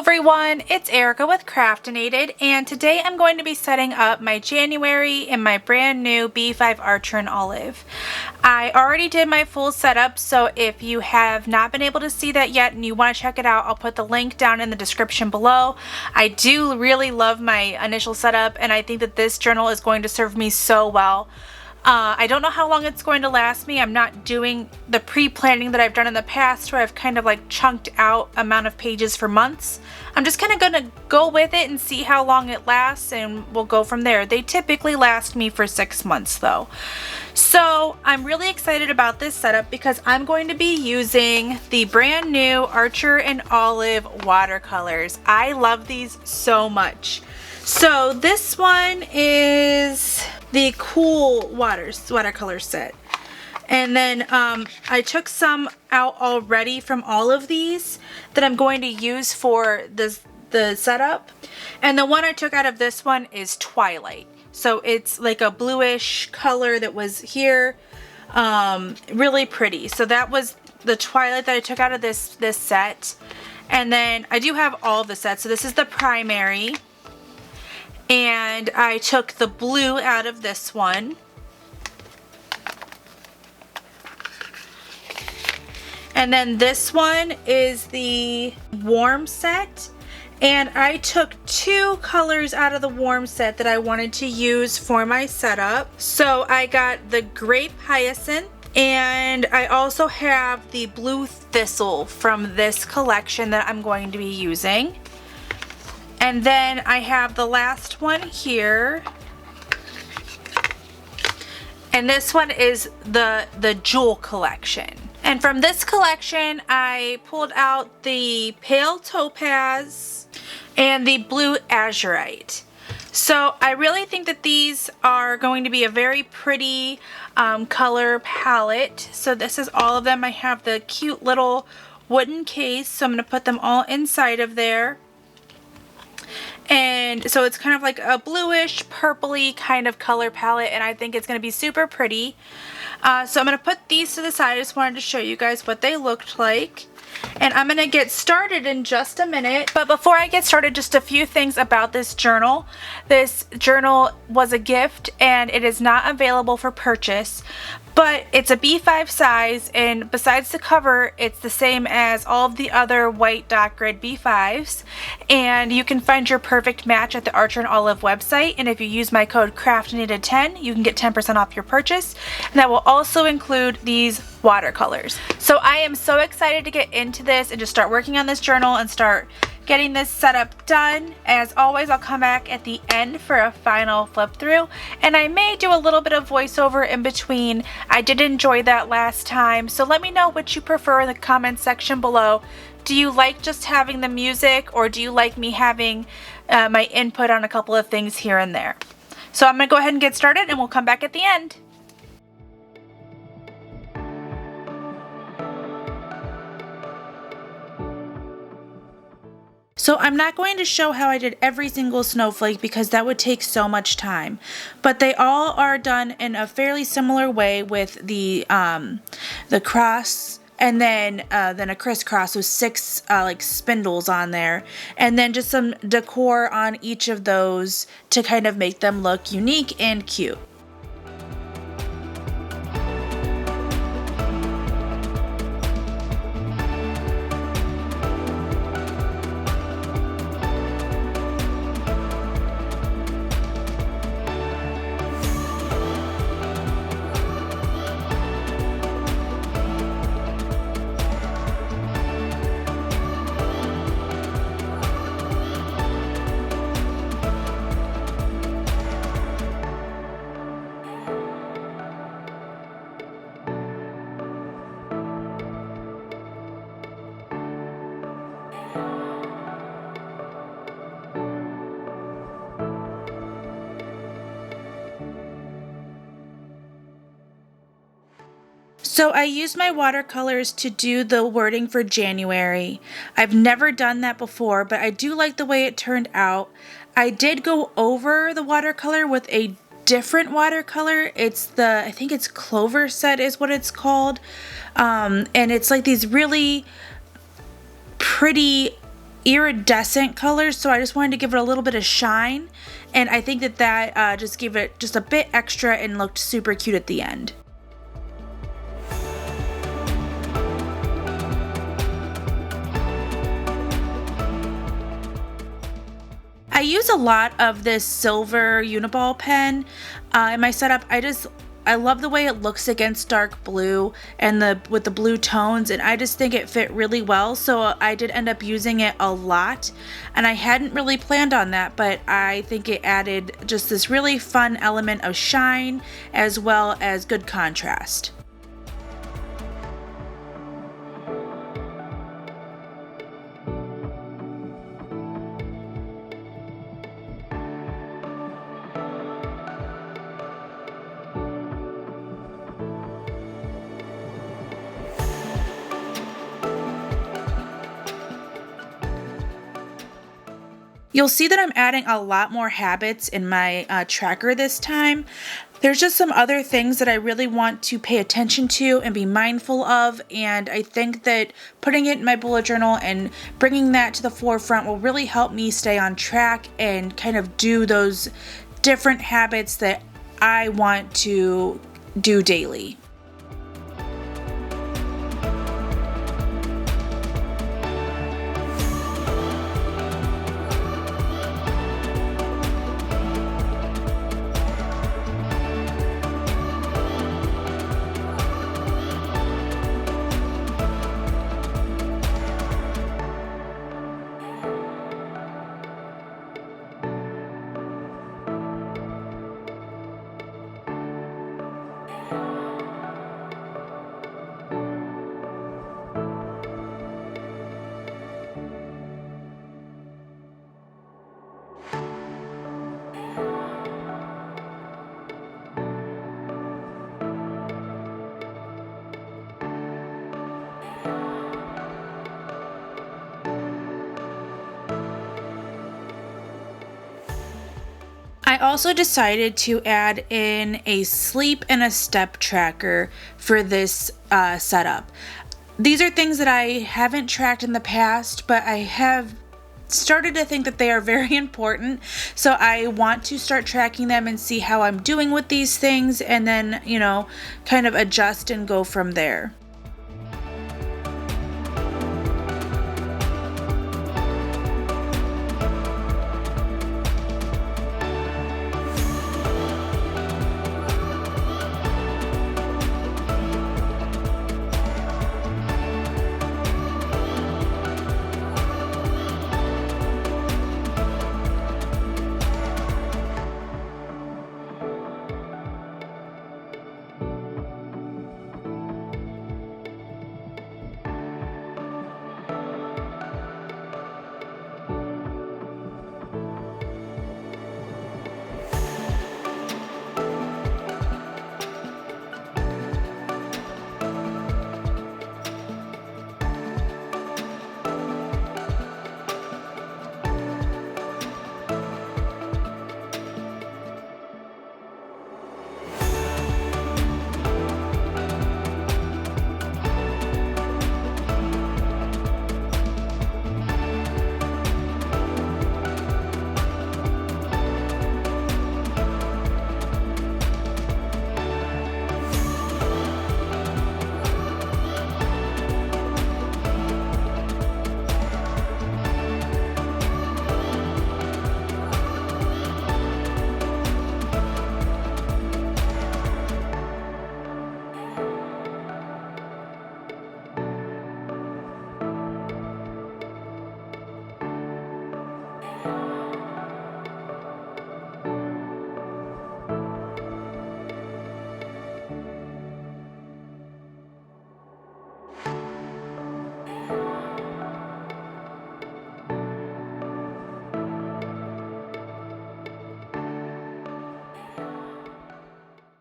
everyone, it's Erica with Craftinated, and today I'm going to be setting up my January in my brand new B5 Archer in Olive. I already did my full setup, so if you have not been able to see that yet and you want to check it out, I'll put the link down in the description below. I do really love my initial setup, and I think that this journal is going to serve me so well. I don't know how long it's going to last me. I'm not doing the pre-planning that I've done in the past where I've kind of like chunked out amount of pages for months. I'm just kind of going to go with it and see how long it lasts, and we'll go from there. They typically last me for 6 months though. So I'm really excited about this setup because I'm going to be using the brand new Archer and Olive watercolors. I love these so much. So this one is the Cool watercolor set. And then I took some out already from all of these that I'm going to use for the setup. And the one I took out of this one is Twilight. So it's like a bluish color that was here. Really pretty. So that was the Twilight that I took out of this set. And then I do have all the sets. So this is the primary. And I took the blue out of this one. And then this one is the warm set. And I took 2 colors out of the warm set that I wanted to use for my setup. So I got the grape hyacinth, and I also have the blue thistle from this collection that I'm going to be using. And then I have the last one here. And this one is the Jewel collection. And from this collection, I pulled out the pale topaz and the blue azurite. So I really think that these are going to be a very pretty color palette. So this is all of them. I have the cute little wooden case, so I'm going to put them all inside of there. And so it's kind of like a bluish, purpley kind of color palette, and I think it's going to be super pretty. So I'm going to put these to the side. I just wanted to show you guys what they looked like. And I'm going to get started in just a minute. But before I get started, just a few things about this journal. This journal was a gift and it is not available for purchase. But it's a B5 size, and besides the cover, it's the same as all of the other white dot grid B5s. And you can find your perfect match at the Archer and Olive website. And if you use my code CRAFTINATED10, you can get 10% off your purchase. And that will also include these watercolors. So I am so excited to get into this and just start working on this journal and start getting this setup done. As always, I'll come back at the end for a final flip through, and I may do a little bit of voiceover in between. I did enjoy that last time, so let me know what you prefer in the comments section below. Do you like just having the music, or do you like me having my input on a couple of things here and there? So I'm gonna go ahead and get started, and we'll come back at the end. So I'm not going to show how I did every single snowflake because that would take so much time, but they all are done in a fairly similar way with the cross, and then a crisscross with 6 like spindles on there, and then just some decor on each of those to kind of make them look unique and cute. So I used my watercolors to do the wording for January. I've never done that before, but I do like the way it turned out. I did go over the watercolor with a different watercolor. It's the, I think it's Clover set is what it's called. And it's like these really pretty iridescent colors, so I just wanted to give it a little bit of shine, and I think that just gave it just a bit extra and looked super cute at the end. I use a lot of this silver Uniball pen in my setup. I love the way it looks against dark blue and with the blue tones, and I just think it fit really well, so I did end up using it a lot, and I hadn't really planned on that, but I think it added just this really fun element of shine as well as good contrast. You'll see that I'm adding a lot more habits in my tracker this time. There's just some other things that I really want to pay attention to and be mindful of, and I think that putting it in my bullet journal and bringing that to the forefront will really help me stay on track and kind of do those different habits that I want to do daily. I also decided to add in a sleep and a step tracker for this setup. These are things that I haven't tracked in the past, but I have started to think that they are very important. So I want to start tracking them and see how I'm doing with these things, and then, kind of adjust and go from there.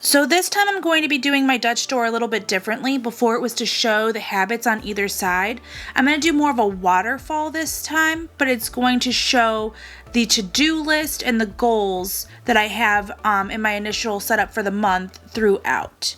So this time I'm going to be doing my Dutch door a little bit differently. Before it was to show the habits on either side. I'm going to do more of a waterfall this time, but it's going to show the to-do list and the goals that I have in my initial setup for the month throughout.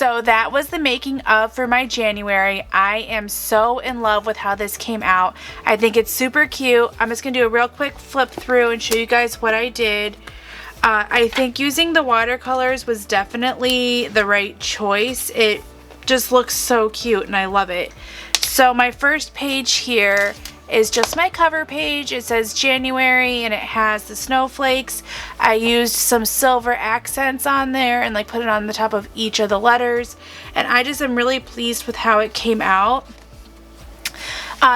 So that was the making of for my January. I am so in love with how this came out. I think it's super cute. I'm just going to do a real quick flip through and show you guys what I did. I think using the watercolors was definitely the right choice. It just looks so cute and I love it. So my first page here is just my cover page. It says January and it has the snowflakes. I used some silver accents on there and like put it on the top of each of the letters, and I just am really pleased with how it came out.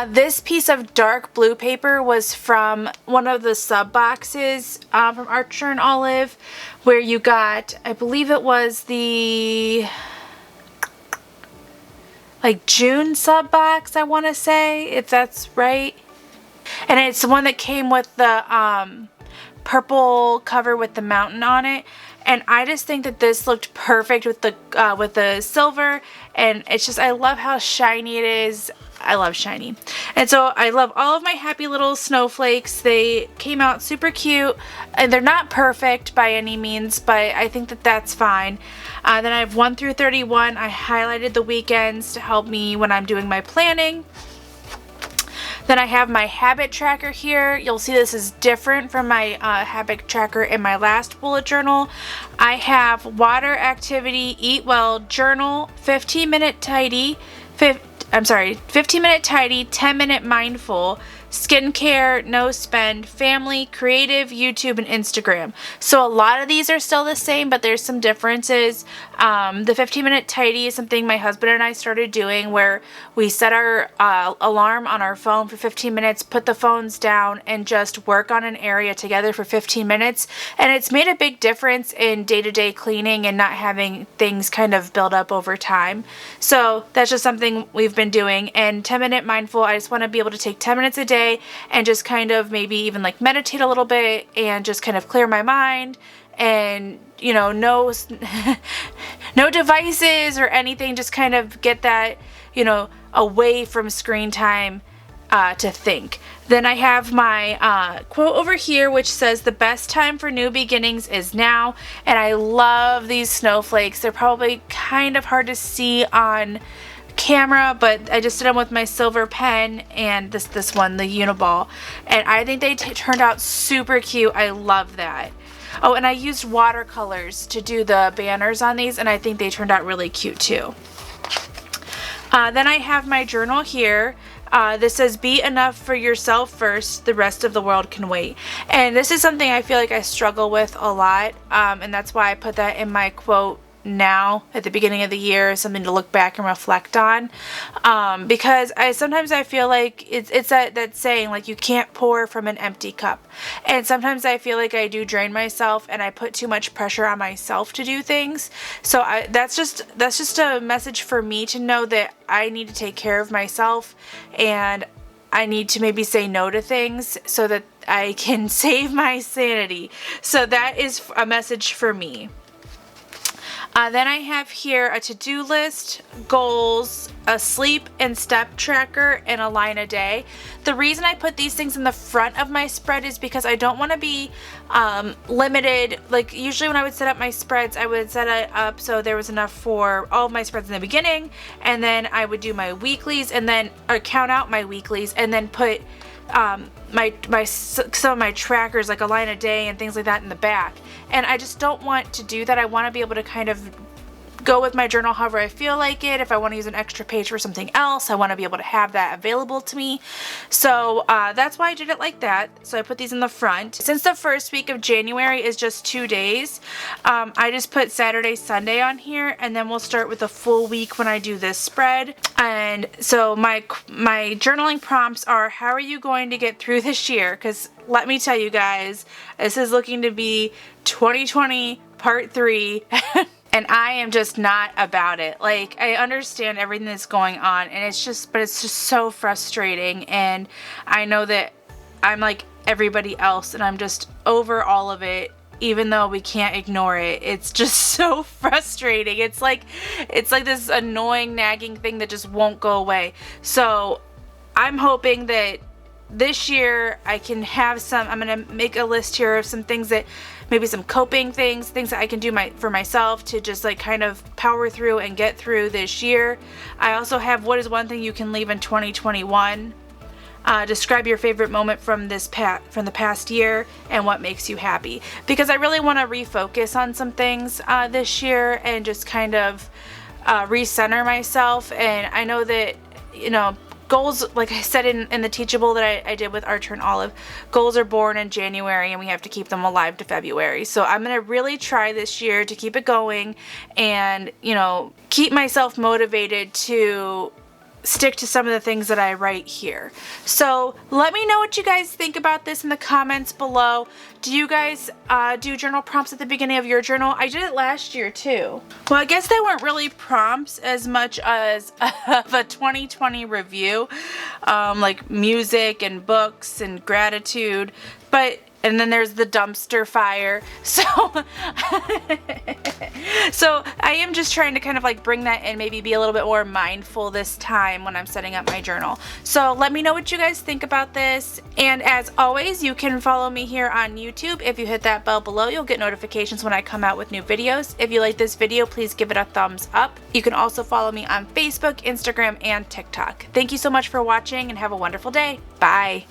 This piece of dark blue paper was from one of the sub boxes from Archer and Olive, where you got, I believe it was the like June sub box, I want to say, if that's right. And it's the one that came with the purple cover with the mountain on it. And I just think that this looked perfect with the silver, and it's just, I love how shiny it is. I love shiny. And so I love all of my happy little snowflakes. They came out super cute, and they're not perfect by any means, but I think that that's fine. Then I have 1 through 31. I highlighted the weekends to help me when I'm doing my planning. Then I have my habit tracker here. You'll see this is different from my habit tracker in my last bullet journal. I have water activity, eat well, journal, 15-minute tidy, 15-minute tidy, 10-minute mindful, skincare, no spend, family, creative, YouTube, and Instagram. So a lot of these are still the same, but there's some differences. The 15-minute tidy is something my husband and I started doing, where we set our alarm on our phone for 15 minutes, put the phones down, and just work on an area together for 15 minutes. And it's made a big difference in day-to-day cleaning and not having things kind of build up over time. So that's just something we've been doing. And 10-minute mindful, I just want to be able to take 10 minutes a day and just kind of maybe even like meditate a little bit and just kind of clear my mind, and you know, no devices or anything, just kind of get that, you know, away from screen time to think. Then I have my quote over here, which says the best time for new beginnings is now. And I love these snowflakes. They're probably kind of hard to see on camera, but I just did them with my silver pen and this one, the Uniball, and I think they turned out super cute. I love that. Oh, and I used watercolors to do the banners on these, and I think they turned out really cute too. Then I have my journal here. This says, be enough for yourself first, the rest of the world can wait. And this is something I feel like I struggle with a lot, and that's why I put that in my quote now at the beginning of the year, something to look back and reflect on, because sometimes I feel like it's that saying, like, you can't pour from an empty cup, and sometimes I feel like I do drain myself and I put too much pressure on myself to do things. So that's just a message for me to know that I need to take care of myself, and I need to maybe say no to things so that I can save my sanity. So that is a message for me. Then I have here a to-do list, goals, a sleep and step tracker, and a line a day. The reason I put these things in the front of my spread is because I don't want to be limited. Like, usually when I would set up my spreads, I would set it up so there was enough for all of my spreads in the beginning, and then I would do my weeklies, and then count out my weeklies, and then put some of my trackers, like a line a day and things like that, in the back. And I just don't want to do that. I want to be able to kind of go with my journal however I feel like it. If I want to use an extra page for something else, I want to be able to have that available to me. So that's why I did it like that. So I put these in the front. Since the first week of January is just 2 days, I just put Saturday, Sunday on here, and then we'll start with a full week when I do this spread. And so my journaling prompts are, how are you going to get through this year? Because let me tell you guys, this is looking to be 2020 part 3. And I am just not about it. Like, I understand everything that's going on, and it's just so frustrating. And I know that I'm like everybody else, and I'm just over all of it, even though we can't ignore it. It's just so frustrating. It's like this annoying, nagging thing that just won't go away. So I'm hoping that this year I can have I'm going to make a list here of some things that maybe some coping things that I can do for myself to just like kind of power through and get through this year. I also have what is one thing you can leave in 2021. Describe your favorite moment from the past year and what makes you happy, because I really want to refocus on some things this year and just kind of recenter myself. And I know that, you know, goals, like I said in the teachable that I did with Archer and Olive, goals are born in January and we have to keep them alive to February. So I'm going to really try this year to keep it going and, you know, keep myself motivated to stick to some of the things that I write here. So let me know what you guys think about this in the comments below. Do you guys do journal prompts at the beginning of your journal? I did it last year too. Well, I guess they weren't really prompts as much as a 2020 review, like music and books and gratitude, and then there's the dumpster fire. So so I am just trying to kind of like bring that in, maybe be a little bit more mindful this time when I'm setting up my journal. So let me know what you guys think about this. And as always, you can follow me here on YouTube. If you hit that bell below, you'll get notifications when I come out with new videos. If you like this video, please give it a thumbs up. You can also follow me on Facebook, Instagram, and TikTok. Thank you so much for watching and have a wonderful day. Bye.